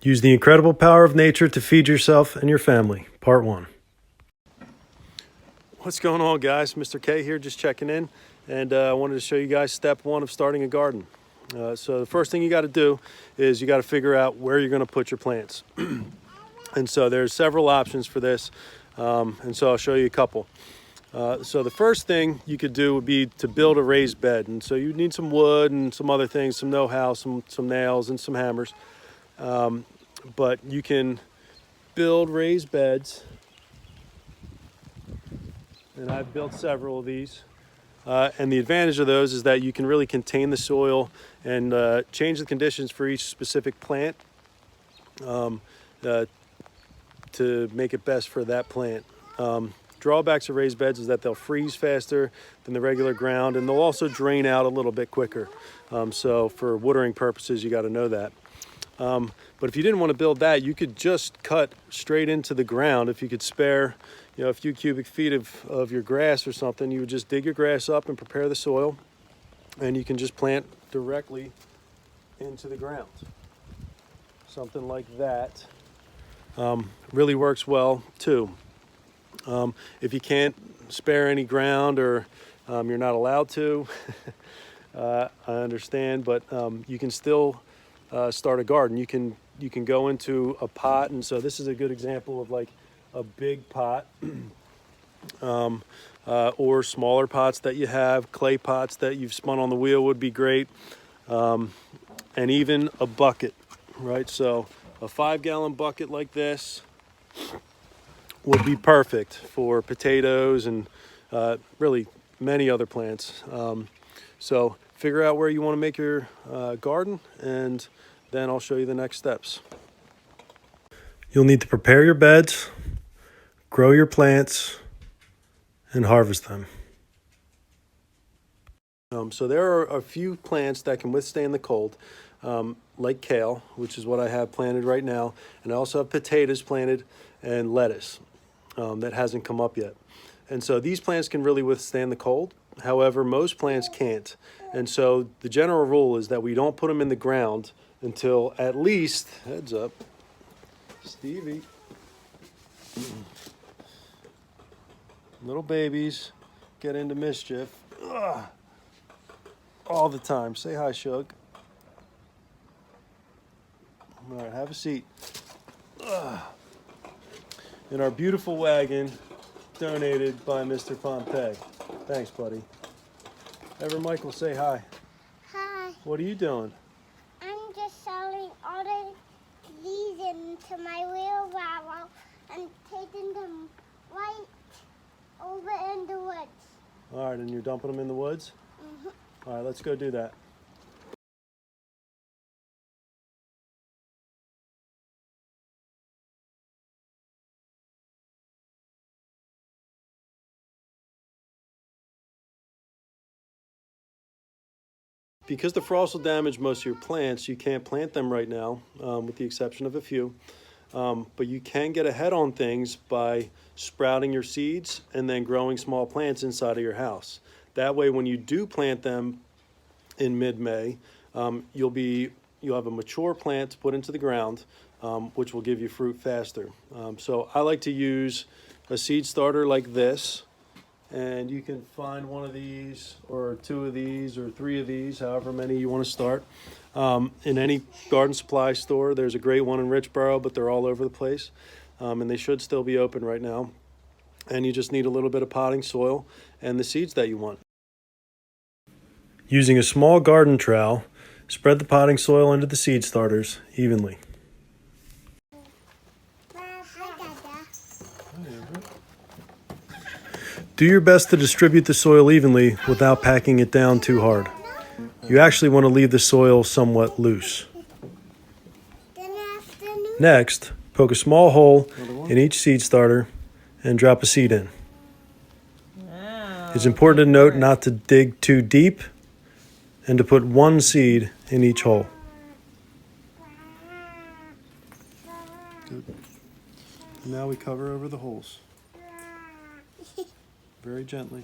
Use the incredible power of nature to feed yourself and your family. Part 1. What's going on, guys? Mr. K here, just checking in. And I wanted to show you guys step 1 of starting a garden. So the first thing you got to do is you got to figure out where you're going to put your plants. And so there's several options for this. And so I'll show you a couple. So the first thing you could do would be to build a raised bed. And so you need some wood and some other things, some know-how, some nails and some hammers. But you can build raised beds. And I've built several of these. And the advantage of those is that you can really contain the soil and change the conditions for each specific plant to make it best for that plant. Drawbacks of raised beds is that they'll freeze faster than the regular ground, and they'll also drain out a little bit quicker. So for watering purposes, you got to know that. But if you didn't want to build that, you could just cut straight into the ground. If you could spare, a few cubic feet of your grass or something, you would just dig your grass up and prepare the soil, and you can just plant directly into the ground. Something like that really works well too. If you can't spare any ground or you're not allowed to, I understand, but you can still start a garden. You can go into a pot, and so this is a good example of like a big pot or smaller pots that you have. Clay pots that you've spun on the wheel would be great, and even a bucket, right? So a 5-gallon bucket like this would be perfect for potatoes and really many other plants. So figure out where you want to make your garden, and then I'll show you the next steps. You'll need to prepare your beds, grow your plants, and harvest them. So there are a few plants that can withstand the cold, like kale, which is what I have planted right now, and I also have potatoes planted and lettuce that hasn't come up yet. And so these plants can really withstand the cold. However, most plants can't. And so the general rule is that we don't put them in the ground until at least, heads up, Stevie. Little babies get into mischief all the time. Say hi, Shug. All right, have a seat. In our beautiful wagon donated by Mr. Pompey. Thanks, buddy. Ever Michael, say hi. Hi. What are you doing? I'm just selling all these into my wheelbarrow and taking them right over in the woods. All right, and you're dumping them in the woods? Mm-hmm. All right, let's go do that. Because the frost will damage most of your plants, you can't plant them right now, with the exception of a few. But you can get ahead on things by sprouting your seeds and then growing small plants inside of your house. That way, when you do plant them in mid-May, you'll have a mature plant to put into the ground, which will give you fruit faster. So I like to use a seed starter like this. And you can find one of these or 2 of these or 3 of these, however many you want to start, in any garden supply store. There's a great one in Richboro, but they're all over the place, and they should still be open right now. And you just need a little bit of potting soil and the seeds that you want. Using a small garden trowel, spread the potting soil into the seed starters evenly. Do your best to distribute the soil evenly without packing it down too hard. You actually want to leave the soil somewhat loose. Next, poke a small hole in each seed starter and drop a seed in. It's important to note not to dig too deep and to put 1 seed in each hole. Good. Now we cover over the holes. Very gently.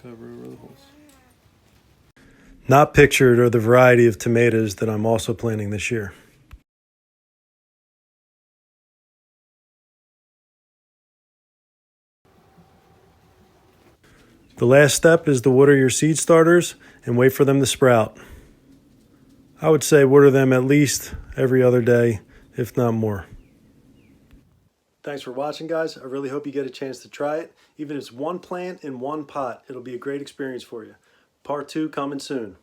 Cover over the holes. Not pictured are the variety of tomatoes that I'm also planting this year. The last step is to water your seed starters and wait for them to sprout. I would say water them at least every other day, if not more. Thanks for watching, guys. I really hope you get a chance to try it. Even if it's one plant in one pot, it'll be a great experience for you. Part 2 coming soon.